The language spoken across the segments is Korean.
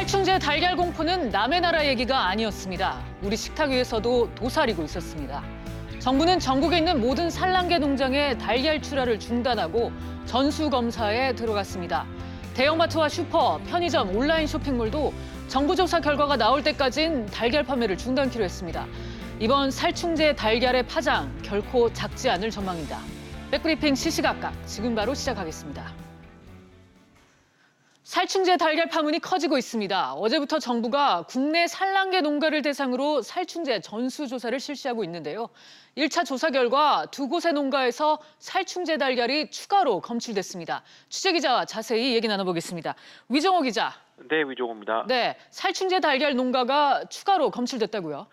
살충제 달걀 공포는 남의 나라 얘기가 아니었습니다. 우리 식탁 위에서도 도사리고 있었습니다. 정부는 전국에 있는 모든 산란계 농장의 달걀 출하를 중단하고 전수검사에 들어갔습니다. 대형마트와 슈퍼, 편의점, 온라인 쇼핑몰도 정부 조사 결과가 나올 때까진 달걀 판매를 중단키로 했습니다. 이번 살충제 달걀의 파장 결코 작지 않을 전망입니다. 백브리핑 시시각각 지금 바로 시작하겠습니다. 살충제 달걀 파문이 커지고 있습니다. 어제부터 정부가 국내 산란계 농가를 대상으로 살충제 전수조사를 실시하고 있는데요. 1차 조사 결과 두 곳의 농가에서 살충제 달걀이 추가로 검출됐습니다. 취재기자와 자세히 얘기 나눠보겠습니다. 위정호 기자. 네, 위정호입니다. 네, 살충제 달걀 농가가 추가로 검출됐다고요?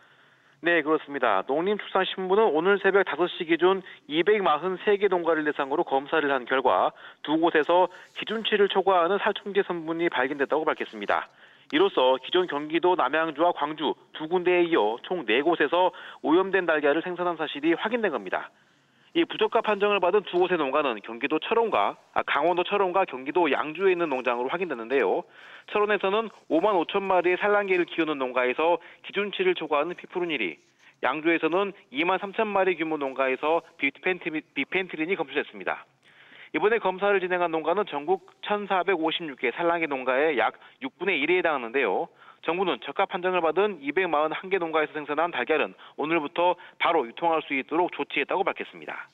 네, 그렇습니다. 농림축산신부는 오늘 새벽 5시 기준 243개 농가를 대상으로 검사를 한 결과 두 곳에서 기준치를 초과하는 살충제 성분이 발견됐다고 밝혔습니다. 이로써 기존 경기도 남양주와 광주 두 군데에 이어 총 4곳에서 오염된 달걀을 생산한 사실이 확인된 겁니다. 이 부적합 판정을 받은 두 곳의 농가는 강원도 철원과 경기도 양주에 있는 농장으로 확인됐는데요. 철원에서는 5만 5천 마리의 산란계를 키우는 농가에서 기준치를 초과하는 피프로닐이, 양주에서는 2만 3천 마리 규모 농가에서 비펜트린이 검출됐습니다. 이번에 검사를 진행한 농가는 전국 1,456개 산란계 농가의 약 6분의 1에 해당하는데요. 정부는 적합 판정을 받은 241개 농가에서 생산한 달걀은 오늘부터 바로 유통할 수 있도록 조치했다고 밝혔습니다.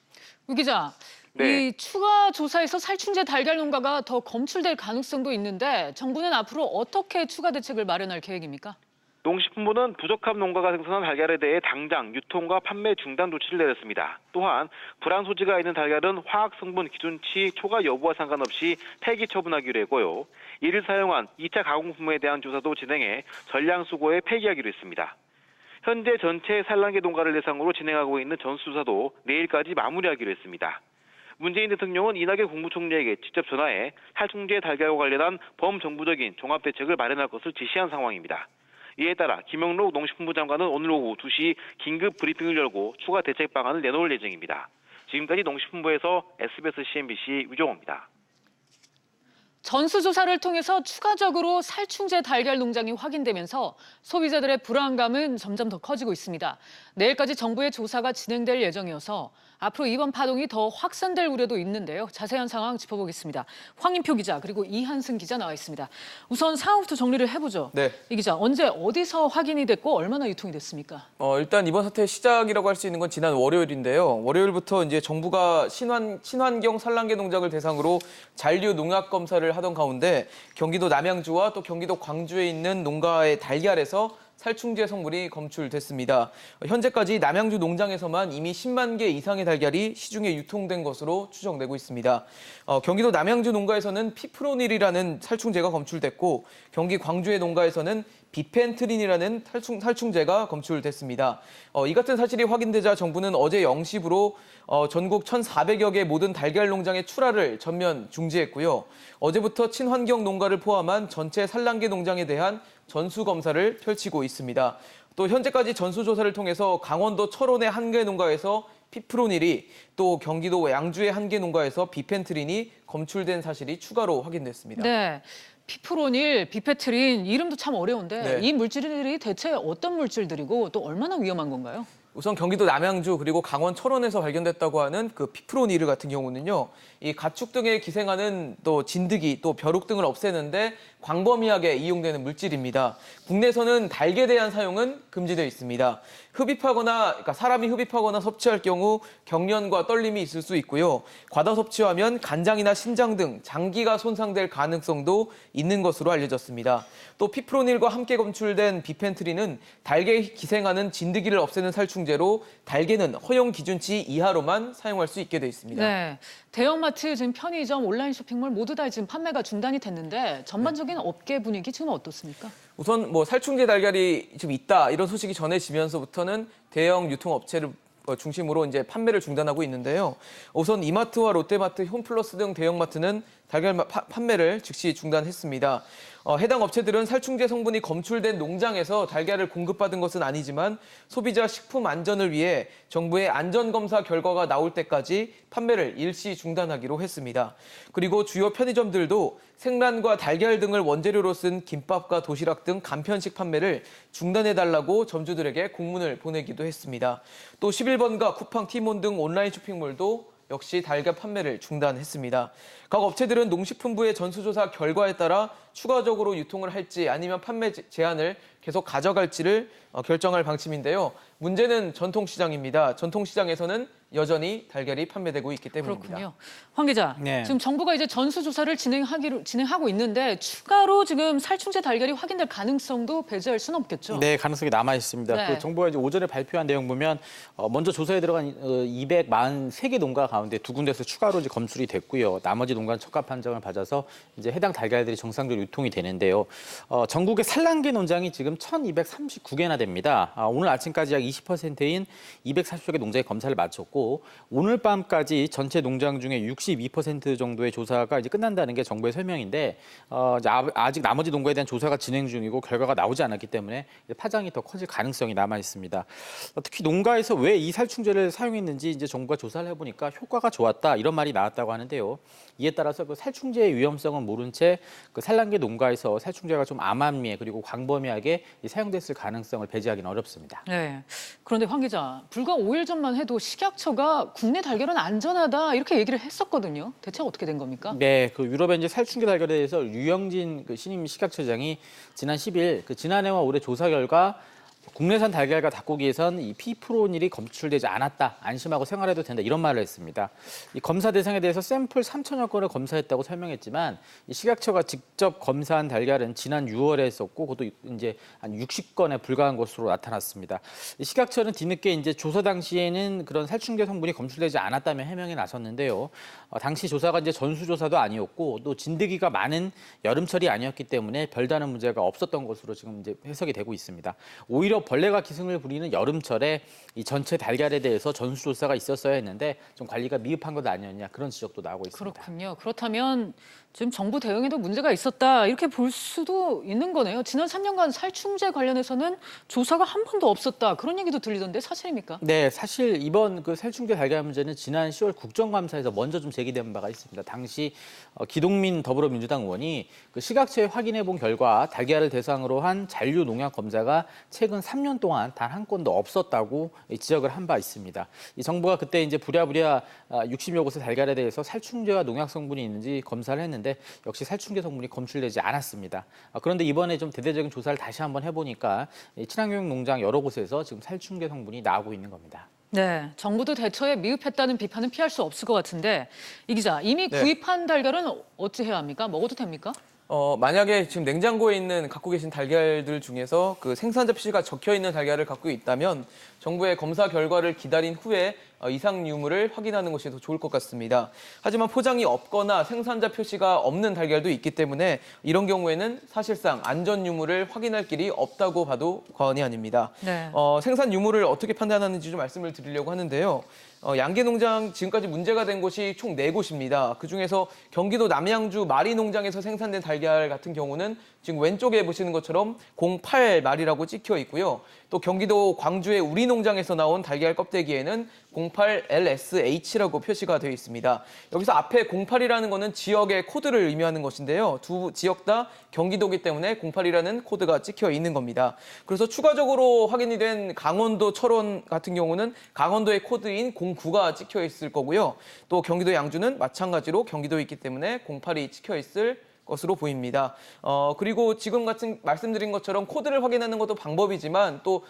우 기자, 네. 이 추가 조사에서 살충제 달걀 농가가 더 검출될 가능성도 있는데 정부는 앞으로 어떻게 추가 대책을 마련할 계획입니까? 농식품부는 부적합 농가가 생산한 달걀에 대해 당장 유통과 판매 중단 조치를 내렸습니다. 또한 불안 소지가 있는 달걀은 화학 성분 기준치 초과 여부와 상관없이 폐기 처분하기로 했고요. 이를 사용한 2차 가공품에 대한 조사도 진행해 전량 수거에 폐기하기로 했습니다. 현재 전체 산란계 농가를 대상으로 진행하고 있는 전수조사도 내일까지 마무리하기로 했습니다. 문재인 대통령은 이낙연 국무총리에게 직접 전화해 살충제 달걀과 관련한 범정부적인 종합대책을 마련할 것을 지시한 상황입니다. 이에 따라 김영록 농식품부 장관은 오늘 오후 2시 긴급 브리핑을 열고 추가 대책 방안을 내놓을 예정입니다. 지금까지 농식품부에서 SBS CNBC 위정호입니다. 전수조사를 통해서 추가적으로 살충제 달걀 농장이 확인되면서 소비자들의 불안감은 점점 더 커지고 있습니다. 내일까지 정부의 조사가 진행될 예정이어서 앞으로 이번 파동이 더 확산될 우려도 있는데요. 자세한 상황 짚어보겠습니다. 황인표 기자 그리고 이한승 기자 나와 있습니다. 우선 상황부터 정리를 해보죠. 네. 이 기자, 언제 어디서 확인이 됐고 얼마나 유통이 됐습니까? 일단 이번 사태의 시작이라고 할 수 있는 건 지난 월요일인데요. 월요일부터 이제 정부가 친환경 산란계 농장을 대상으로 잔류 농약 검사를 하던 가운데 경기도 남양주와 또 경기도 광주에 있는 농가의 달걀에서 살충제 성분이 검출됐습니다. 현재까지 남양주 농장에서만 이미 10만 개 이상의 달걀이 시중에 유통된 것으로 추정되고 있습니다. 경기도 남양주 농가에서는 피프로닐이라는 살충제가 검출됐고 경기 광주의 농가에서는 비펜트린이라는 살충제가 검출됐습니다. 이 같은 사실이 확인되자 정부는 어제 0시부로 전국 1,400여 개 모든 달걀 농장의 출하를 전면 중지했고요. 어제부터 친환경 농가를 포함한 전체 산란계 농장에 대한 전수검사를 펼치고 있습니다. 또 현재까지 전수조사를 통해서 강원도 철원의 한 개 농가에서 피프로닐이, 또 경기도 양주의 한 개 농가에서 비펜트린이 검출된 사실이 추가로 확인됐습니다. 네. 피프로닐, 비페트린 이름도 참 어려운데 네. 이 물질들이 대체 어떤 물질들이고 또 얼마나 위험한 건가요? 우선 경기도 남양주 그리고 강원 철원에서 발견됐다고 하는 그 피프로닐 같은 경우는요, 이 가축 등에 기생하는 또 진드기, 또 벼룩 등을 없애는데 광범위하게 이용되는 물질입니다. 국내에서는 닭에 대한 사용은 금지되어 있습니다. 그러니까 사람이 흡입하거나 섭취할 경우 경련과 떨림이 있을 수 있고요. 과다 섭취하면 간장이나 신장 등 장기가 손상될 가능성도 있는 것으로 알려졌습니다. 또 피프로닐과 함께 검출된 비펜트린은 닭에 기생하는 진드기를 없애는 살충제로 닭에는 허용 기준치 이하로만 사용할 수 있게 돼 있습니다. 네, 대형마트, 지금 편의점, 온라인 쇼핑몰 모두 다 지금 판매가 중단이 됐는데 전반적인 업계 분위기 지금 어떻습니까? 우선 살충제 달걀이 지금 있다 이런 소식이 전해지면서부터는 대형 유통업체를 중심으로 이제 판매를 중단하고 있는데요. 우선 이마트와 롯데마트, 홈플러스 등 대형마트는 달걀 판매를 즉시 중단했습니다. 해당 업체들은 살충제 성분이 검출된 농장에서 달걀을 공급받은 것은 아니지만 소비자 식품 안전을 위해 정부의 안전검사 결과가 나올 때까지 판매를 일시 중단하기로 했습니다. 그리고 주요 편의점들도 생란과 달걀 등을 원재료로 쓴 김밥과 도시락 등 간편식 판매를 중단해달라고 점주들에게 공문을 보내기도 했습니다. 또 11번가, 쿠팡, 티몬 등 온라인 쇼핑몰도 역시 달걀 판매를 중단했습니다. 각 업체들은 농식품부의 전수조사 결과에 따라 추가적으로 유통을 할지 아니면 판매 제한을 계속 가져갈지를 결정할 방침인데요. 문제는 전통시장입니다. 전통시장에서는 여전히 달걀이 판매되고 있기 때문입니다. 그렇군요. 황 기자, 네. 지금 정부가 이제 전수조사를 진행하고 있는데 추가로 지금 살충제 달걀이 확인될 가능성도 배제할 수는 없겠죠? 네, 가능성이 남아 있습니다. 네. 그 정부가 이제 오전에 발표한 내용 보면 먼저 조사에 들어간 243개 농가 가운데 2군데에서 추가로 이제 검출이 됐고요. 나머지 농가는 적합 판정을 받아서 이제 해당 달걀들이 정상적으로 유통이 되는데요. 전국의 산란계 농장이 지금 1,239개나 됩니다. 오늘 아침까지 약 20%인 240여 개 농장의 검사를 마쳤고 오늘 밤까지 전체 농장 중에 62% 정도의 조사가 이제 끝난다는 게 정부의 설명인데 아직 나머지 농가에 대한 조사가 진행 중이고 결과가 나오지 않았기 때문에 파장이 더 커질 가능성이 남아 있습니다. 특히 농가에서 왜 이 살충제를 사용했는지 이제 정부가 조사를 해보니까 효과가 좋았다 이런 말이 나왔다고 하는데요. 이에 따라서 그 살충제의 위험성은 모른 채 그 산란계 농가에서 살충제가 좀 암암리에 그리고 광범위하게 사용됐을 가능성을 배제하기는 어렵습니다. 네. 그런데 황 기자, 불과 5일 전만 해도 식약처가 국내 달걀은 안전하다 이렇게 얘기를 했었거든요. 대체 어떻게 된 겁니까? 네, 그 유럽의 이제 살충제 달걀에 대해서 류영진 그 신임 식약처장이 지난 10일 그 지난해와 올해 조사 결과 국내산 달걀과 닭고기에선 이 피프로닐이 검출되지 않았다, 안심하고 생활해도 된다 이런 말을 했습니다. 이 검사 대상에 대해서 샘플 3천여 건을 검사했다고 설명했지만 이 식약처가 직접 검사한 달걀은 지난 6월에 했었고 그것도 이제 한 60건에 불과한 것으로 나타났습니다. 이 식약처는 뒤늦게 이제 조사 당시에는 그런 살충제 성분이 검출되지 않았다며 해명에 나섰는데요. 당시 조사가 이제 전수조사도 아니었고 또 진드기가 많은 여름철이 아니었기 때문에 별다른 문제가 없었던 것으로 지금 이제 해석이 되고 있습니다. 오히려 벌레가 기승을 부리는 여름철에 이 전체 달걀에 대해서 전수조사가 있었어야 했는데 좀 관리가 미흡한 것 아니었냐 그런 지적도 나오고 있습니다. 그렇군요. 그렇다면 지금 정부 대응에도 문제가 있었다 이렇게 볼 수도 있는 거네요. 지난 3년간 살충제 관련해서는 조사가 한 번도 없었다 그런 얘기도 들리던데 사실입니까? 네, 사실 이번 그 살충제 달걀 문제는 지난 10월 국정감사에서 먼저 좀 제기된 바가 있습니다. 당시 기동민 더불어민주당 의원이 그 식약처에 확인해 본 결과 달걀을 대상으로 한 잔류 농약 검사가 최근 3년 동안 단 한 건도 없었다고 지적을 한 바 있습니다. 이 정부가 그때 이제 부랴부랴 60여 곳의 달걀에 대해서 살충제와 농약 성분이 있는지 검사를 했는데 역시 살충제 성분이 검출되지 않았습니다. 그런데 이번에 좀 대대적인 조사를 다시 한번 해보니까 친환경 농장 여러 곳에서 지금 살충제 성분이 나오고 있는 겁니다. 네, 정부도 대처에 미흡했다는 비판은 피할 수 없을 것 같은데 이 기자, 이미 네. 구입한 달걀은 어찌 해야 합니까? 먹어도 됩니까? 만약에 지금 냉장고에 있는 갖고 계신 달걀들 중에서 그 생산자 표시가 적혀 있는 달걀을 갖고 있다면 정부의 검사 결과를 기다린 후에 이상 유무를 확인하는 것이 더 좋을 것 같습니다. 하지만 포장이 없거나 생산자 표시가 없는 달걀도 있기 때문에 이런 경우에는 사실상 안전 유무를 확인할 길이 없다고 봐도 과언이 아닙니다. 네. 생산 유무를 어떻게 판단하는지 좀 말씀을 드리려고 하는데요. 양계농장 지금까지 문제가 된 곳이 총 4곳입니다. 그중에서 경기도 남양주 마리농장에서 생산된 달걀 같은 경우는 지금 왼쪽에 보시는 것처럼 08말이라고 찍혀 있고요. 또 경기도 광주의 우리농장에서 나온 달걀 껍데기에는 08LSH라고 표시가 되어 있습니다. 여기서 앞에 08이라는 거는 지역의 코드를 의미하는 것인데요. 두 지역 다 경기도이기 때문에 08이라는 코드가 찍혀 있는 겁니다. 그래서 추가적으로 확인이 된 강원도 철원 같은 경우는 강원도의 코드인 09가 찍혀 있을 거고요. 또 경기도 양주는 마찬가지로 경기도에 있기 때문에 08이 찍혀 있을 것으로 보입니다. 그리고 지금 같은 말씀드린 것처럼 코드를 확인하는 것도 방법이지만 또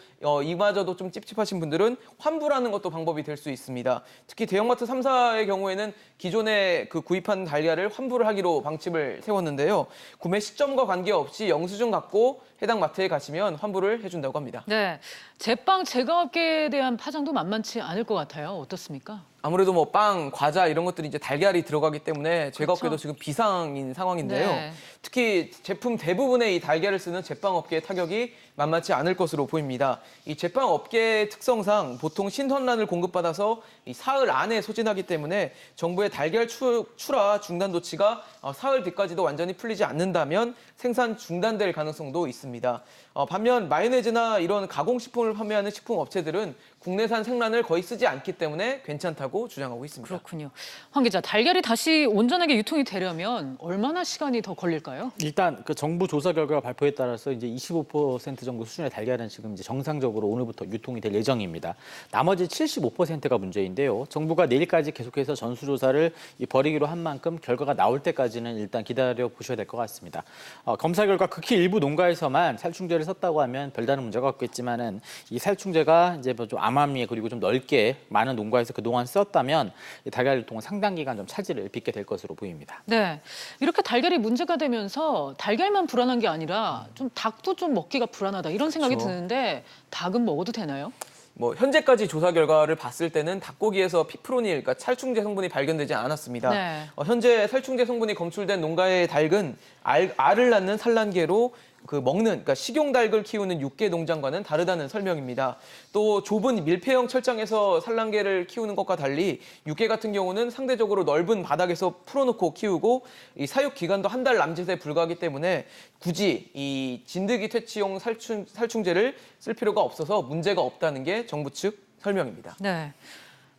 이마저도 좀 찝찝하신 분들은 환불하는 것도 방법이 될 수 있습니다. 특히 대형마트 3사의 경우에는 기존에 그 구입한 달걀을 환불을 하기로 방침을 세웠는데요. 구매 시점과 관계없이 영수증 갖고 해당 마트에 가시면 환불을 해준다고 합니다. 네, 제빵 제과업계에 대한 파장도 만만치 않을 것 같아요. 어떻습니까? 아무래도 뭐 빵, 과자 이런 것들이 이제 달걀이 들어가기 때문에 제가 그렇죠. 없게도 지금 비상인 상황인데요. 네. 특히 제품 대부분의 이 달걀을 쓰는 제빵업계의 타격이 만만치 않을 것으로 보입니다. 이 제빵업계의 특성상 보통 신선란을 공급받아서 이 사흘 안에 소진하기 때문에 정부의 달걀 출하 중단 조치가 사흘 뒤까지도 완전히 풀리지 않는다면 생산 중단될 가능성도 있습니다. 반면 마요네즈나 이런 가공식품을 판매하는 식품업체들은 국내산 생란을 거의 쓰지 않기 때문에 괜찮다고 주장하고 있습니다. 그렇군요. 황 기자, 달걀이 다시 온전하게 유통이 되려면 얼마나 시간이 더 걸릴까요? 일단 그 정부 조사 결과 발표에 따라서 이제 25% 정도 수준의 달걀은 지금 이제 정상적으로 오늘부터 유통이 될 예정입니다. 나머지 75%가 문제인데요. 정부가 내일까지 계속해서 전수조사를 벌이기로 한 만큼 결과가 나올 때까지는 일단 기다려 보셔야 될 것 같습니다. 검사 결과 극히 일부 농가에서만 살충제를 썼다고 하면 별다른 문제가 없겠지만은 이 살충제가 이제 뭐 좀 암암리에 그리고 좀 넓게 많은 농가에서 그동안 썼다면 이 달걀 유통은 상당 기간 좀 차질을 빚게 될 것으로 보입니다. 네, 이렇게 달걀이 문제가 되면서 달걀만 불안한 게 아니라 좀 닭도 좀 먹기가 불안하다 이런 생각이 그렇죠. 드는데 닭은 먹어도 되나요? 뭐 현재까지 조사 결과를 봤을 때는 닭고기에서 피프로닐, 그러니까 살충제 성분이 발견되지 않았습니다. 네. 현재 살충제 성분이 검출된 농가의 닭은 알을 낳는 산란계로 그러니까 식용닭을 키우는 육계 농장과는 다르다는 설명입니다. 또 좁은 밀폐형 철장에서 산란계를 키우는 것과 달리 육계 같은 경우는 상대적으로 넓은 바닥에서 풀어놓고 키우고 이 사육 기간도 한 달 남짓에 불과하기 때문에 굳이 이 진드기 퇴치용 살충제를 쓸 필요가 없어서 문제가 없다는 게 정부 측 설명입니다. 네.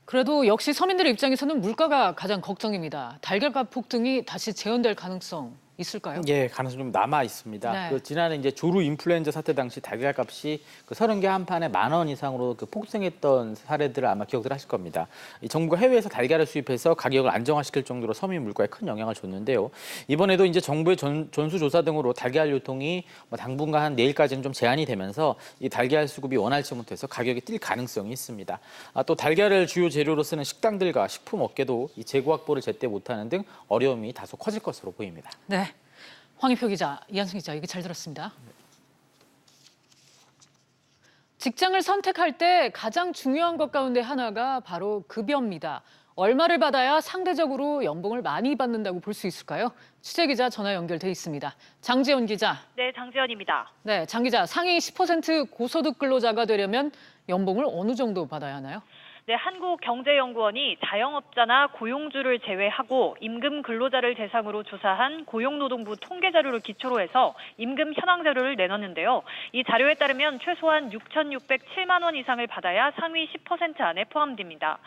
그래도 역시 서민들의 입장에서는 물가가 가장 걱정입니다. 달걀값 폭등이 다시 재현될 가능성 있을까요? 예, 가능성이 좀 남아 있습니다. 네. 그 지난해 이제 조루 인플루엔자 사태 당시 달걀값이 그 30개 한 판에 10,000원 이상으로 그 폭등했던 사례들을 아마 기억들 하실 겁니다. 이 정부가 해외에서 달걀을 수입해서 가격을 안정화시킬 정도로 서민 물가에 큰 영향을 줬는데요. 이번에도 이제 정부의 전수조사 등으로 달걀 유통이 뭐 당분간 한 내일까지는 좀 제한이 되면서 이 달걀 수급이 원활치 못해서 가격이 뛸 가능성이 있습니다. 또 달걀을 주요 재료로 쓰는 식당들과 식품업계도 이 재고 확보를 제때 못하는 등 어려움이 다소 커질 것으로 보입니다. 네. 황희표 기자, 이한승 기자, 얘기 잘 들었습니다. 직장을 선택할 때 가장 중요한 것 가운데 하나가 바로 급여입니다. 얼마를 받아야 상대적으로 연봉을 많이 받는다고 볼 수 있을까요? 취재기자 전화 연결돼 있습니다. 장지연 기자. 네, 장지연입니다. 네, 장 기자, 상위 10% 고소득 근로자가 되려면 연봉을 어느 정도 받아야 하나요? 네, 한국경제연구원이 자영업자나 고용주를 제외하고 임금 근로자를 대상으로 조사한 고용노동부 통계 자료를 기초로 해서 임금 현황 자료를 내놨는데요. 이 자료에 따르면 최소한 6,607만 원 이상을 받아야 상위 10% 안에 포함됩니다.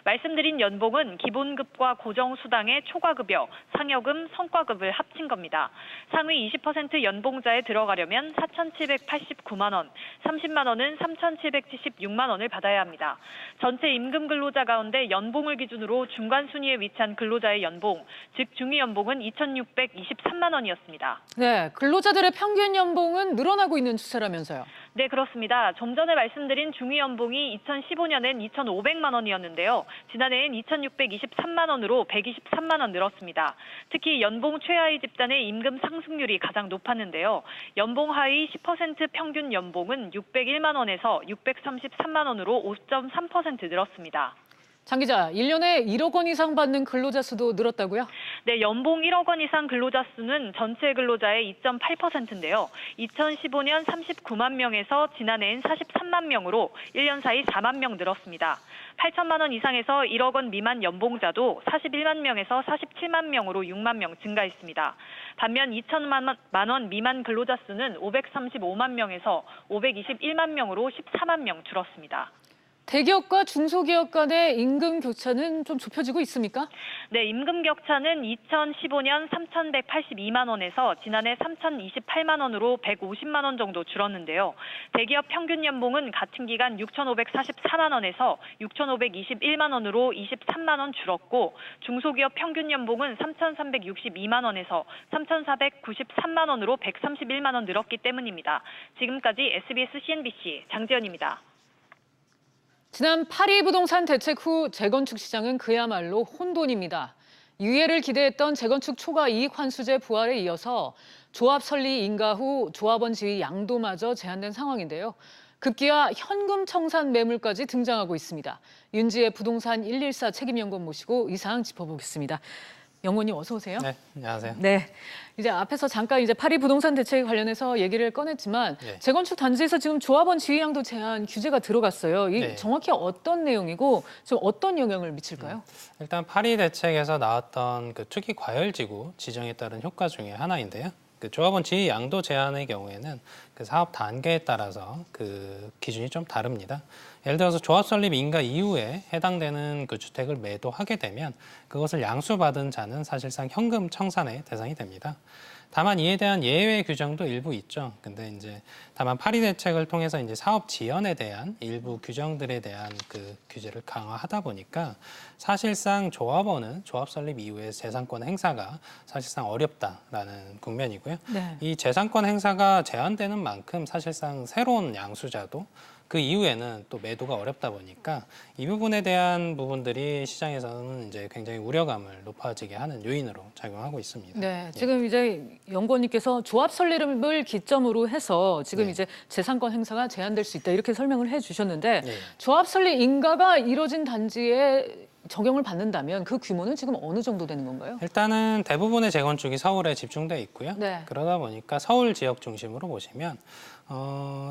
말씀드린 연봉은 기본급과 고정수당의 초과급여, 상여금, 성과급을 합친 겁니다. 상위 20% 연봉자에 들어가려면 4,789만 원, 30만 원은 3,776만 원을 받아야 합니다. 전체 임금 근로자 가운데 연봉을 기준으로 중간 순위에 위치한 근로자의 연봉, 즉 중위 연봉은 2,623만 원이었습니다. 네, 근로자들의 평균 연봉은 늘어나고 있는 추세라면서요. 네, 그렇습니다. 좀 전에 말씀드린 중위 연봉이 2015년엔 2,500만 원이었는데요. 지난해엔 2,623만 원으로 123만 원 늘었습니다. 특히 연봉 최하위 집단의 임금 상승률이 가장 높았는데요. 연봉 하위 10% 평균 연봉은 601만 원에서 633만 원으로 5.3% 늘었습니다. 장 기자, 1년에 1억 원 이상 받는 근로자 수도 늘었다고요? 네, 연봉 1억 원 이상 근로자 수는 전체 근로자의 2.8%인데요. 2015년 39만 명에서 지난해엔 43만 명으로 1년 사이 4만 명 늘었습니다. 8천만 원 이상에서 1억 원 미만 연봉자도 41만 명에서 47만 명으로 6만 명 증가했습니다. 반면 2천만 원 미만 근로자 수는 535만 명에서 521만 명으로 14만 명 줄었습니다. 대기업과 중소기업 간의 임금 격차는 좀 좁혀지고 있습니까? 네, 임금 격차는 2015년 3,182만 원에서 지난해 3,028만 원으로 150만 원 정도 줄었는데요. 대기업 평균 연봉은 같은 기간 6,544만 원에서 6,521만 원으로 23만 원 줄었고, 중소기업 평균 연봉은 3,362만 원에서 3,493만 원으로 131만 원 늘었기 때문입니다. 지금까지 SBS CNBC 장지연입니다. 지난 8.2 부동산 대책 후 재건축 시장은 그야말로 혼돈입니다. 유예를 기대했던 재건축 초과 이익 환수제 부활에 이어서 조합 설립 인가 후 조합원 지위 양도마저 제한된 상황인데요. 급기야 현금 청산 매물까지 등장하고 있습니다. 윤지의 부동산 114 책임연구원 모시고 이 사항 짚어보겠습니다. 연구원님 어서 오세요. 네, 안녕하세요. 네, 이제 앞에서 잠깐 이제 파리 부동산 대책 관련해서 얘기를 꺼냈지만 네. 재건축 단지에서 지금 조합원 지위양도 제한 규제가 들어갔어요. 이 네. 정확히 어떤 내용이고 지금 어떤 영향을 미칠까요? 일단 파리 대책에서 나왔던 그 투기 과열지구 지정에 따른 효과 중에 하나인데요. 그 조합원 지위 양도 제한의 경우에는 그 사업 단계에 따라서 그 기준이 좀 다릅니다. 예를 들어서 조합 설립 인가 이후에 해당되는 그 주택을 매도하게 되면 그것을 양수받은 자는 사실상 현금 청산의 대상이 됩니다. 다만 이에 대한 예외 규정도 일부 있죠. 근데 이제 다만 파리 대책을 통해서 이제 사업 지연에 대한 일부 규정들에 대한 그 규제를 강화하다 보니까 사실상 조합원은 조합 설립 이후에 재산권 행사가 사실상 어렵다라는 국면이고요. 네. 이 재산권 행사가 제한되는 만큼 사실상 새로운 양수자도 그 이후에는 또 매도가 어렵다 보니까 이 부분에 대한 부분들이 시장에서는 이제 굉장히 우려감을 높아지게 하는 요인으로 작용하고 있습니다. 네, 예. 지금 이제 연구원님께서 조합 설립을 기점으로 해서 지금 네. 이제 재산권 행사가 제한될 수 있다 이렇게 설명을 해주셨는데 네. 조합 설립 인가가 이뤄진 단지에 적용을 받는다면 그 규모는 지금 어느 정도 되는 건가요? 일단은 대부분의 재건축이 서울에 집중돼 있고요. 네. 그러다 보니까 서울 지역 중심으로 보시면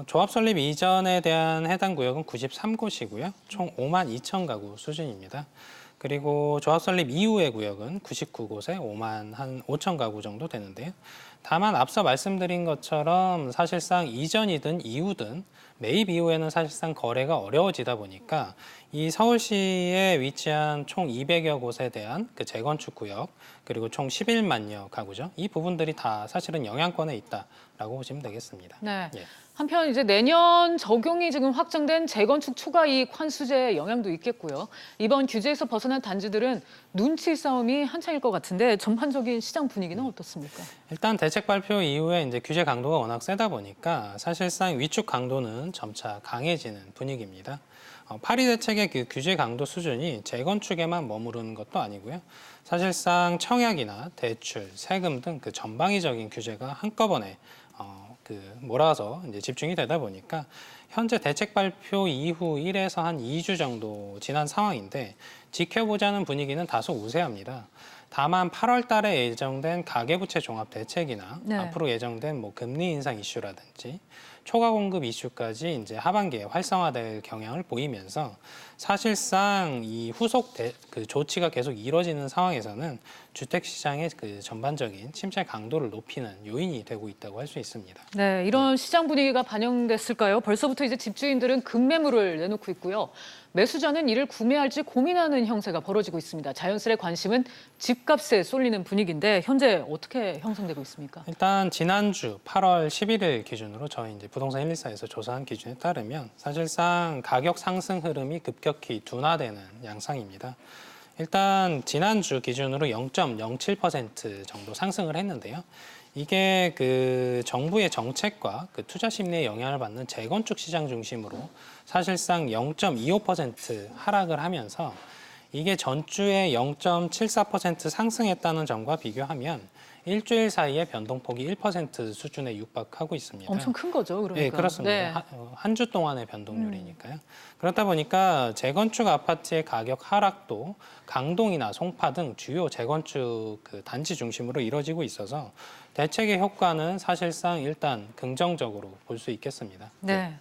조합 설립 이전에 대한 해당 구역은 93곳이고요. 총 5만 2천 가구 수준입니다. 그리고 조합 설립 이후의 구역은 99곳에 5만 한 5천 가구 정도 되는데요. 다만 앞서 말씀드린 것처럼 사실상 이전이든 이후든 매입 이후에는 사실상 거래가 어려워지다 보니까 이 서울시에 위치한 총 200여 곳에 대한 그 재건축 구역 그리고 총 11만여 가구죠. 이 부분들이 다 사실은 영향권에 있다라고 보시면 되겠습니다. 네. 예. 한편 이제 내년 적용이 지금 확정된 재건축 초과이익 환수제의 영향도 있겠고요. 이번 규제에서 벗어난 단지들은 눈치 싸움이 한창일 것 같은데 전반적인 시장 분위기는 어떻습니까? 일단 대책 발표 이후에 이제 규제 강도가 워낙 세다 보니까 사실상 위축 강도는 점차 강해지는 분위기입니다. 파리 대책의 그 규제 강도 수준이 재건축에만 머무르는 것도 아니고요. 사실상 청약이나 대출, 세금 등 그 전방위적인 규제가 한꺼번에 몰아서 이제 집중이 되다 보니까 현재 대책 발표 이후 1에서 한 2주 정도 지난 상황인데 지켜보자는 분위기는 다소 우세합니다. 다만 8월 달에 예정된 가계부채 종합 대책이나 네. 앞으로 예정된 뭐 금리 인상 이슈라든지 초과 공급 이슈까지 이제 하반기에 활성화될 경향을 보이면서 사실상 이 후속 그 조치가 계속 이뤄지는 상황에서는 주택 시장의 그 전반적인 침체 강도를 높이는 요인이 되고 있다고 할 수 있습니다. 네, 이런 시장 분위기가 반영됐을까요? 벌써부터 이제 집주인들은 급매물을 내놓고 있고요. 매수자는 이를 구매할지 고민하는 형세가 벌어지고 있습니다. 자연스레 관심은 집값에 쏠리는 분위기인데 현재 어떻게 형성되고 있습니까? 일단 지난주 8월 11일 기준으로 저희 이제 부동산 114에서 조사한 기준에 따르면 사실상 가격 상승 흐름이 급격히 둔화되는 양상입니다. 일단 지난주 기준으로 0.07% 정도 상승을 했는데요. 이게 그 정부의 정책과 그 투자 심리에 영향을 받는 재건축 시장 중심으로 사실상 0.25% 하락을 하면서 이게 전주에 0.74% 상승했다는 점과 비교하면 일주일 사이에 변동폭이 1% 수준에 육박하고 있습니다. 엄청 큰 거죠, 그러니까. 네, 그렇습니다. 네. 한 주 동안의 변동률이니까요. 그렇다 보니까 재건축 아파트의 가격 하락도 강동이나 송파 등 주요 재건축 그 단지 중심으로 이뤄지고 있어서 대책의 효과는 사실상 일단 긍정적으로 볼 수 있겠습니다. 네.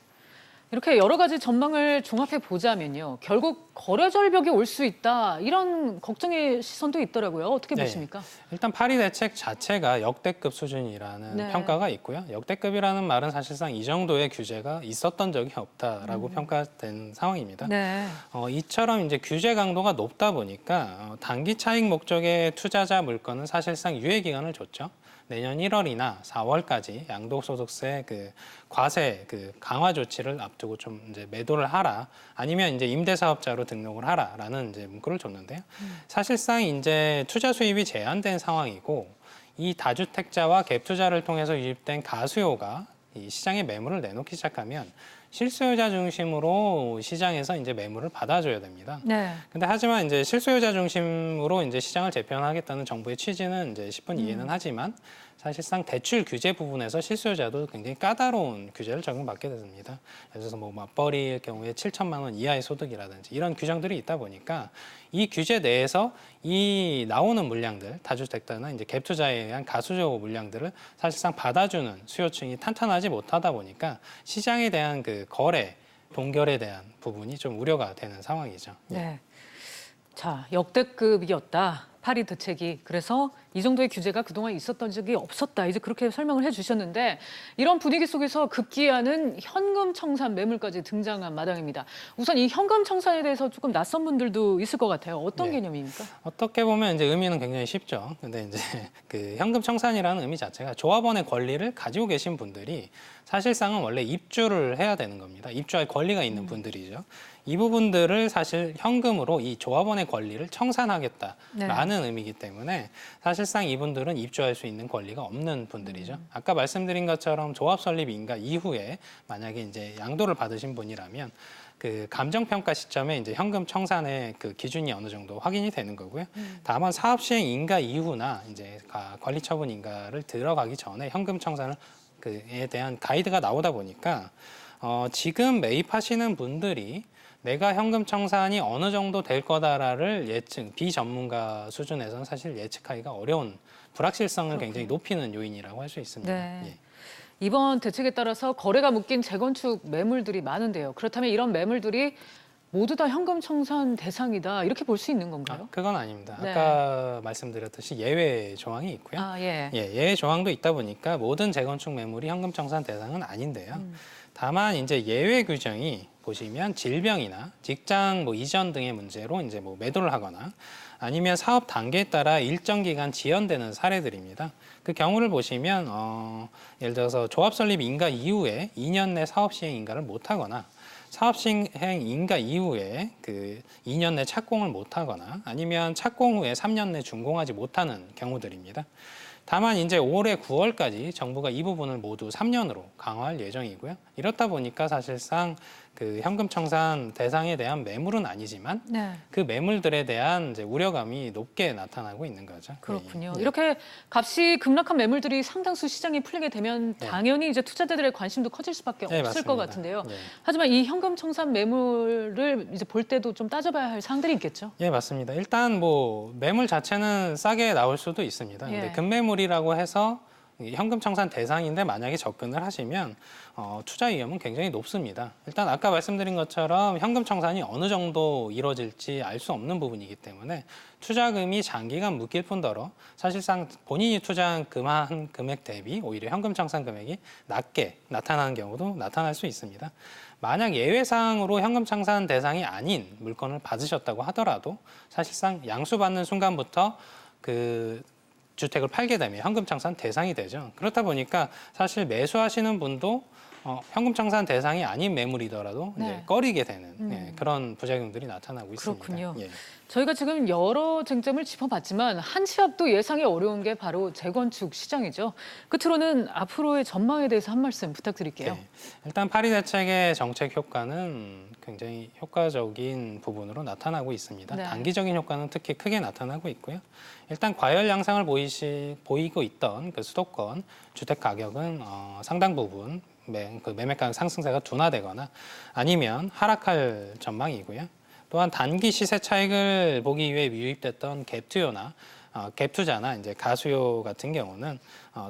이렇게 여러 가지 전망을 종합해 보자면요. 결국 거래 절벽이 올 수 있다. 이런 걱정의 시선도 있더라고요. 어떻게 네. 보십니까? 일단 파리 대책 자체가 역대급 수준이라는 네. 평가가 있고요. 역대급이라는 말은 사실상 이 정도의 규제가 있었던 적이 없다라고 평가된 상황입니다. 네. 이처럼 이제 규제 강도가 높다 보니까 단기 차익 목적의 투자자 물건은 사실상 유예 기간을 줬죠. 내년 1월이나 4월까지 양도소득세 그 과세 그 강화 조치를 앞두고 좀 이제 매도를 하라 아니면 이제 임대사업자로 등록을 하라라는 이제 문구를 줬는데요. 사실상 이제 투자 수입이 제한된 상황이고 이 다주택자와 갭 투자를 통해서 유입된 가수요가 이 시장에 매물을 내놓기 시작하면 실수요자 중심으로 시장에서 이제 매물을 받아줘야 됩니다. 네. 근데 하지만 이제 실수요자 중심으로 이제 시장을 재편하겠다는 정부의 취지는 이제 10분 이해는 하지만 사실상 대출 규제 부분에서 실수요자도 굉장히 까다로운 규제를 적용받게 됩니다. 예를 들어서 뭐 맞벌이일 경우에 7천만 원 이하의 소득이라든지 이런 규정들이 있다 보니까 이 규제 내에서 이 나오는 물량들, 다주택자나 이제 갭 투자에 의한 가수적 물량들을 사실상 받아주는 수요층이 탄탄하지 못하다 보니까 시장에 대한 그 거래, 동결에 대한 부분이 좀 우려가 되는 상황이죠. 네. 자, 역대급이었다. 파리 대책이. 그래서 이 정도의 규제가 그동안 있었던 적이 없었다. 이제 그렇게 설명을 해주셨는데 이런 분위기 속에서 급기야는 현금 청산 매물까지 등장한 마당입니다. 우선 이 현금 청산에 대해서 조금 낯선 분들도 있을 것 같아요. 어떤 네. 개념입니까? 어떻게 보면 이제 의미는 굉장히 쉽죠. 근데 이제 그 현금 청산이라는 의미 자체가 조합원의 권리를 가지고 계신 분들이 사실상은 원래 입주를 해야 되는 겁니다. 입주할 권리가 있는 분들이죠. 이 부분들을 사실 현금으로 이 조합원의 권리를 청산하겠다라는 의미이기 때문에 사실상 이분들은 입주할 수 있는 권리가 없는 분들이죠. 아까 말씀드린 것처럼 조합 설립 인가 이후에 만약에 이제 양도를 받으신 분이라면 그 감정평가 시점에 이제 현금 청산의 그 기준이 어느 정도 확인이 되는 거고요. 다만 사업 시행 인가 이후나 이제 관리 처분 인가를 들어가기 전에 현금 청산을 그에 대한 가이드가 나오다 보니까 지금 매입하시는 분들이 내가 현금 청산이 어느 정도 될 거다라를 예측, 비전문가 수준에서는 사실 예측하기가 어려운 불확실성을 굉장히 높이는 요인이라고 할 수 있습니다. 네. 예. 이번 대책에 따라서 거래가 묶인 재건축 매물들이 많은데요. 그렇다면 이런 매물들이 모두 다 현금 청산 대상이다. 이렇게 볼 수 있는 건가요? 그건 아닙니다. 네. 아까 말씀드렸듯이 예외 조항이 있고요. 예. 예외 조항도 있다 보니까 모든 재건축 매물이 현금 청산 대상은 아닌데요. 다만 이제 예외 규정이 보시면 질병이나 직장 뭐 이전 등의 문제로 이제 뭐 매도를 하거나 아니면 사업 단계에 따라 일정 기간 지연되는 사례들입니다. 그 경우를 보시면 예를 들어서 조합 설립 인가 이후에 2년 내 사업 시행 인가를 못 하거나 사업 시행 인가 이후에 그 2년 내 착공을 못 하거나 아니면 착공 후에 3년 내 준공하지 못하는 경우들입니다. 다만 이제 올해 9월까지 정부가 이 부분을 모두 3년으로 강화할 예정이고요. 이렇다 보니까 사실상 그 현금 청산 대상에 대한 매물은 아니지만 네. 그 매물들에 대한 이제 우려감이 높게 나타나고 있는 거죠. 그렇군요. 예. 이렇게 값이 급락한 매물들이 상당수 시장에 풀리게 되면 네. 당연히 이제 투자자들의 관심도 커질 수밖에 네, 없을 것 맞습니다. 같은데요. 네. 하지만 이 현금 청산 매물을 이제 볼 때도 좀 따져봐야 할 사항들이 있겠죠. 예, 맞습니다. 일단 뭐 매물 자체는 싸게 나올 수도 있습니다. 근데 예. 급매물이라고 해서 현금 청산 대상인데 만약에 접근을 하시면 투자 위험은 굉장히 높습니다. 일단 아까 말씀드린 것처럼 현금 청산이 어느 정도 이루어질지 알 수 없는 부분이기 때문에 투자금이 장기간 묶일 뿐더러 사실상 본인이 투자한 금액 대비 오히려 현금 청산 금액이 낮게 나타나는 경우도 나타날 수 있습니다. 만약 예외 사항으로 현금 청산 대상이 아닌 물건을 받으셨다고 하더라도 사실상 양수받는 순간부터 그 주택을 팔게 되면 현금 청산 대상이 되죠. 그렇다 보니까 사실 매수하시는 분도 현금 청산 대상이 아닌 매물이더라도 네. 이제 꺼리게 되는 그런 부작용들이 나타나고 있습니다. 그렇군요. 예. 저희가 지금 여러 쟁점을 짚어봤지만 한 치 앞도 예상이 어려운 게 바로 재건축 시장이죠. 끝으로는 앞으로의 전망에 대해서 한 말씀 부탁드릴게요. 네. 일단 파리 대책의 정책 효과는 굉장히 효과적인 부분으로 나타나고 있습니다. 네. 단기적인 효과는 특히 크게 나타나고 있고요. 일단 과열 양상을 보이고 있던 그 수도권 주택 가격은 상당 부분 매매가 상승세가 둔화되거나 아니면 하락할 전망이고요. 또한 단기 시세 차익을 보기 위해 유입됐던 갭투자나 갭투자나 이제 가수요 같은 경우는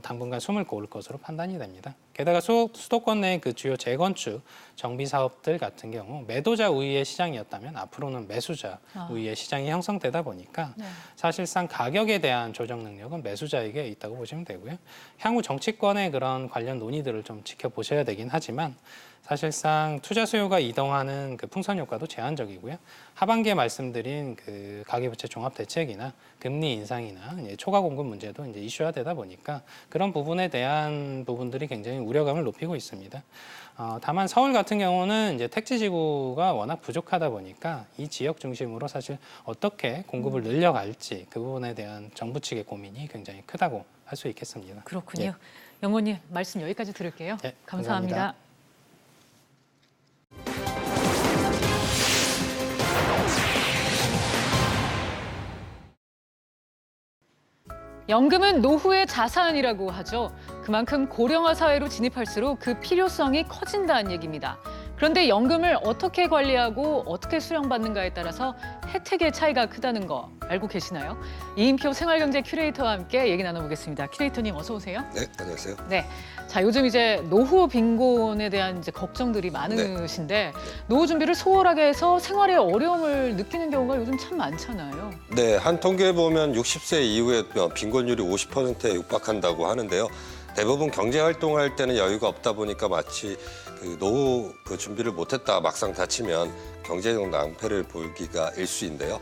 당분간 숨을 고를 것으로 판단이 됩니다. 게다가 수도권 내 그 주요 재건축 정비 사업들 같은 경우 매도자 우위의 시장이었다면 앞으로는 매수자 우위의 시장이 형성되다 보니까 네. 사실상 가격에 대한 조정 능력은 매수자에게 있다고 보시면 되고요. 향후 정치권의 그런 관련 논의들을 좀 지켜보셔야 되긴 하지만 사실상 투자 수요가 이동하는 그 풍선 효과도 제한적이고요. 하반기에 말씀드린 그 가계부채 종합 대책이나 금리 인상이나 이제 초과 공급 문제도 이제 이슈화되다 보니까 그런 부분에 대한 부분들이 굉장히 우려감을 높이고 있습니다. 다만 서울 같은 경우는 이제 택지 지구가 워낙 부족하다 보니까 이 지역 중심으로 사실 어떻게 공급을 늘려갈지 그 부분에 대한 정부 측의 고민이 굉장히 크다고 할 수 있겠습니다. 그렇군요. 예. 영호님 말씀 여기까지 들을게요. 예, 감사합니다. 감사합니다. 연금은 노후의 자산이라고 하죠. 그만큼 고령화 사회로 진입할수록 그 필요성이 커진다는 얘기입니다. 그런데 연금을 어떻게 관리하고 어떻게 수령받는가에 따라서 혜택의 차이가 크다는 거 알고 계시나요? 이인표 생활경제 큐레이터와 함께 얘기 나눠보겠습니다. 큐레이터님 어서 오세요. 네, 안녕하세요. 네. 자, 요즘 이제 노후 빈곤에 대한 이제 걱정들이 많으신데 노후 준비를 소홀하게 해서 생활에 어려움을 느끼는 경우가 요즘 참 많잖아요. 네, 한 통계에 보면 60세 이후에 빈곤율이 50%에 육박한다고 하는데요. 대부분 경제 활동을 할 때는 여유가 없다 보니까 마치 그 노후 그 준비를 못했다 막상 다치면 경제적 낭패를 보기가 일쑤인데요.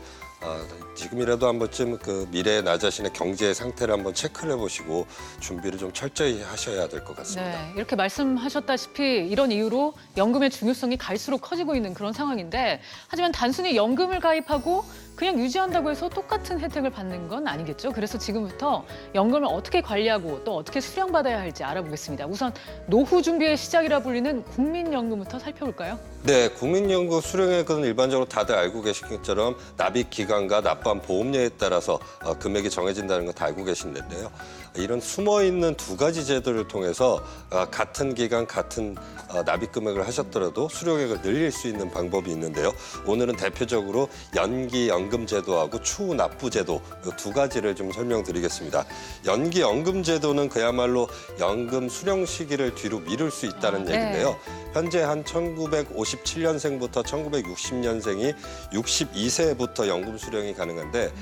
지금이라도 한 번쯤 그 미래의 나 자신의 경제 상태를 한번 체크를 해보시고 준비를 좀 철저히 하셔야 될 것 같습니다. 네, 이렇게 말씀하셨다시피 이런 이유로 연금의 중요성이 갈수록 커지고 있는 그런 상황인데 하지만 단순히 연금을 가입하고 그냥 유지한다고 해서 똑같은 혜택을 받는 건 아니겠죠. 그래서 지금부터 연금을 어떻게 관리하고 또 어떻게 수령받아야 할지 알아보겠습니다. 우선 노후 준비의 시작이라 불리는 국민연금부터 살펴볼까요? 네, 국민연금 수령액은 일반적으로 다들 알고 계신 것처럼 납입 기간과 납부한 보험료에 따라서 금액이 정해진다는 거 다 알고 계신데요. 이런 숨어있는 두 가지 제도를 통해서 같은 기간 같은 납입 금액을 하셨더라도 수령액을 늘릴 수 있는 방법이 있는데요. 오늘은 대표적으로 연기연금 제도하고 추후 납부 제도 이 두 가지를 좀 설명드리겠습니다. 연기연금 제도는 그야말로 연금 수령 시기를 뒤로 미룰 수 있다는 얘기인데요. 현재 한 1957년생부터 1960년생이 62세부터 연금 수령이 가능한데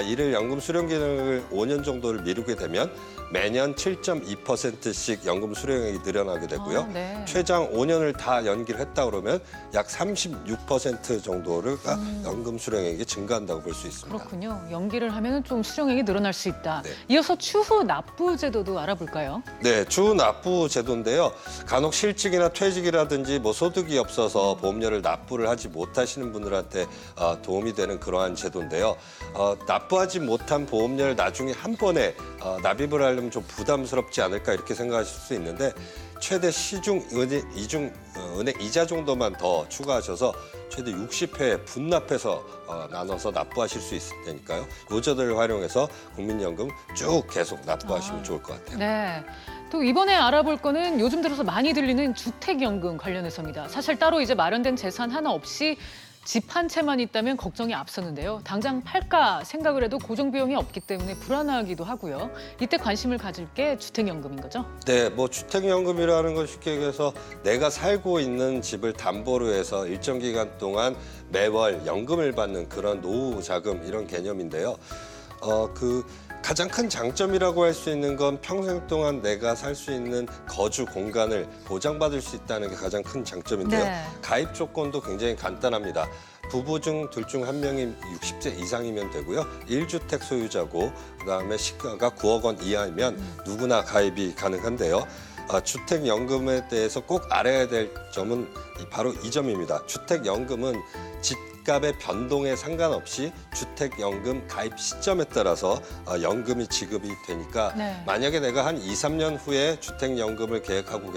이를 연금 수령 기간을 5년 정도를 미루게 되면 매년 7.2%씩 연금 수령액이 늘어나게 되고요. 네. 최장 5년을 다 연기를 했다 그러면 약 36% 정도가 연금 수령액이 증가한다고 볼 수 있습니다. 그렇군요. 연기를 하면 좀 수령액이 늘어날 수 있다. 네. 이어서 추후 납부 제도도 알아볼까요? 네, 추후 납부 제도인데요. 간혹 실직이나 퇴직이라든지 뭐 소득이 없어서 보험료를 납부를 하지 못하시는 분들한테 도움이 되는 그러한 제도인데요. 납부하지 못한 보험료를 나중에 한 번에 납입을 하려면 좀 부담스럽지 않을까 이렇게 생각하실 수 있는데 최대 시중 은행 이자 정도만 더 추가하셔서 최대 60회 분납해서 나눠서 납부하실 수 있을 테니까요. 이 제도를 활용해서 국민연금 쭉 계속 납부하시면 좋을 것 같아요. 네. 또 이번에 알아볼 거는 요즘 들어서 많이 들리는 주택연금 관련해서입니다. 사실 따로 이제 마련된 재산 하나 없이 집 한 채만 있다면 걱정이 앞서는데요. 당장 팔까 생각을 해도 고정 비용이 없기 때문에 불안하기도 하고요. 이때 관심을 가질 게 주택연금인 거죠? 네, 뭐 주택연금이라는 걸 쉽게 얘기해서 내가 살고 있는 집을 담보로 해서 일정 기간 동안 매월 연금을 받는 그런 노후 자금 이런 개념인데요. 가장 큰 장점이라고 할 수 있는 건 평생 동안 내가 살 수 있는 거주 공간을 보장받을 수 있다는 게 가장 큰 장점인데요. 네. 가입 조건도 굉장히 간단합니다. 부부 중 둘 중 한 명이 60세 이상이면 되고요. 1주택 소유자고 그다음에 시가가 9억 원 이하이면 누구나 가입이 가능한데요. 주택연금에 대해서 꼭 알아야 될 점은 바로 이 점입니다. 주택연금은 집값의 변동에 상관없이 주택연금 가입 시점에 따라서 연금이 지급이 되니까 네. 만약에 내가 한 2, 3년 후에 주택연금을 계획하고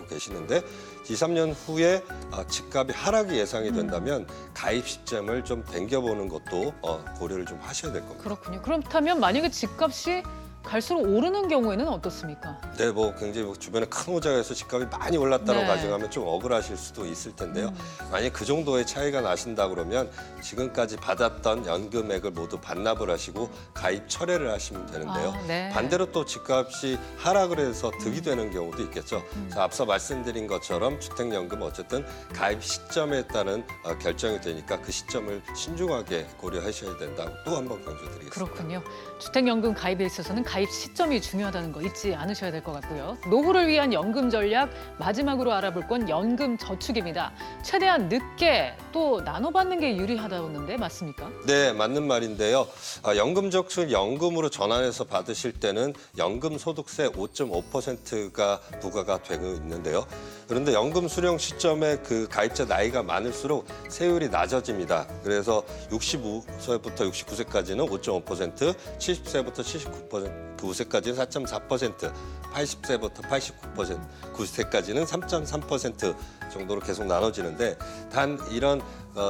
계시는데 2, 3년 후에 집값이 하락이 예상이 된다면 가입 시점을 좀 당겨보는 것도 고려를 좀 하셔야 될 겁니다. 그렇군요. 그렇다면 만약에 집값이 갈수록 오르는 경우에는 어떻습니까? 네, 뭐 굉장히 주변에 큰 호재에서 집값이 많이 올랐다고 네. 가정하면 좀 억울하실 수도 있을 텐데요. 만약 그 정도의 차이가 나신다 그러면 지금까지 받았던 연금액을 모두 반납을 하시고 가입 철회를 하시면 되는데요. 네. 반대로 또 집값이 하락을 해서 득이 되는 경우도 있겠죠. 그래서 앞서 말씀드린 것처럼 주택연금 어쨌든 가입 시점에 따른 결정이 되니까 그 시점을 신중하게 고려하셔야 된다고 또 한 번 강조드리겠습니다. 그렇군요. 주택연금 가입에 있어서는 가입 시점이 중요하다는 거 잊지 않으셔야 될 것 같고요. 노후를 위한 연금 전략 마지막으로 알아볼 건 연금 저축입니다. 최대한 늦게 또 나눠받는 게 유리하다는데 맞습니까? 네, 맞는 말인데요. 연금 저축 연금으로 전환해서 받으실 때는 연금 소득세 5.5%가 부과가 되고 있는데요. 그런데 연금 수령 시점에 그 가입자 나이가 많을수록 세율이 낮아집니다. 그래서 65세부터 69세까지는 5.5%, 70세부터 79세까지는 4.4%, 80세부터 89세까지는 3.3% 정도로 계속 나눠지는데 단 이런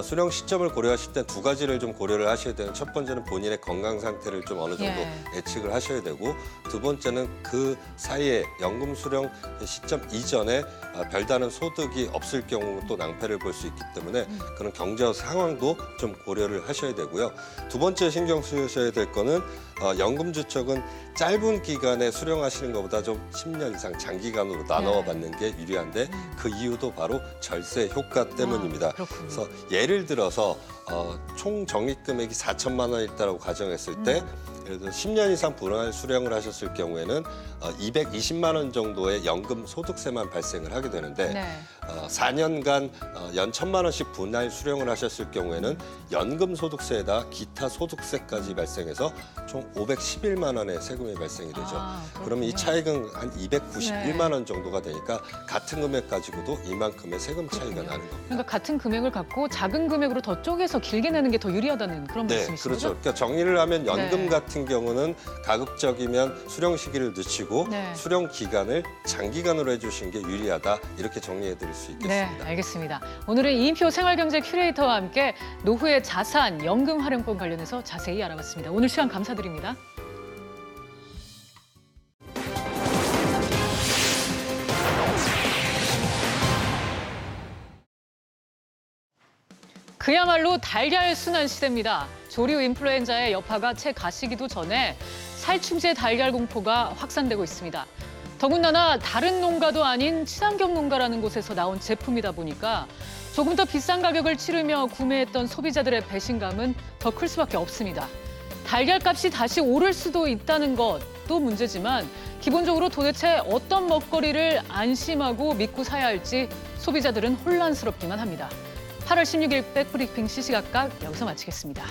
수령 시점을 고려하실 때 두 가지를 좀 고려를 하셔야 되는 첫 번째는 본인의 건강 상태를 좀 어느 정도 예측을 하셔야 되고 두 번째는 그 사이에 연금 수령 시점 이전에 별다른 소득이 없을 경우 또 낭패를 볼 수 있기 때문에 그런 경제 상황도 좀 고려를 하셔야 되고요. 두 번째 신경 쓰셔야 될 거는 연금 주택은 짧은 기간에 수령하시는 것보다 좀 10년 이상 장기간으로 나눠 받는 게 유리한데 그 이유도 바로 절세 효과 때문입니다. 그래서 예를 들어서 총 적립 금액이 4천만 원이다라고 가정했을 때 예를 들어 10년 이상 분할 수령을 하셨을 경우에는 220만 원 정도의 연금 소득세만 발생을 하게 되는데 4년간 연 1,000만 원씩 분할 수령을 하셨을 경우에는 연금 소득세에다 기타 소득세까지 발생해서 총 511만 원의 세금이 발생이 되죠. 그러면 이 차익은 한 291만 원 정도가 되니까 같은 금액 가지고도 이만큼의 세금 차이가 나는 겁니다. 그러니까 같은 금액을 갖고 작은 금액으로 더 쪼개서 길게 내는 게 더 유리하다는 그런 말씀이시죠? 그렇죠. 그러니까 정리를 하면 연금 같은 경우는 가급적이면 수령 시기를 늦추고 수령 기간을 장기간으로 해주신 게 유리하다 이렇게 정리해드릴 수 있겠습니다. 네, 알겠습니다. 오늘은 이인표 생활경제 큐레이터와 함께 노후의 자산, 연금 활용법 관련해서 자세히 알아봤습니다. 오늘 시간 감사드립니다. 그야말로 달걀 순환 시대입니다. 조류 인플루엔자의 여파가 채 가시기도 전에 살충제 달걀 공포가 확산되고 있습니다. 더군다나 다른 농가도 아닌 친환경 농가라는 곳에서 나온 제품이다 보니까 조금 더 비싼 가격을 치르며 구매했던 소비자들의 배신감은 더 클 수밖에 없습니다. 달걀값이 다시 오를 수도 있다는 것도 문제지만 기본적으로 도대체 어떤 먹거리를 안심하고 믿고 사야 할지 소비자들은 혼란스럽기만 합니다. 8월 16일 백브리핑 시시각각 여기서 마치겠습니다.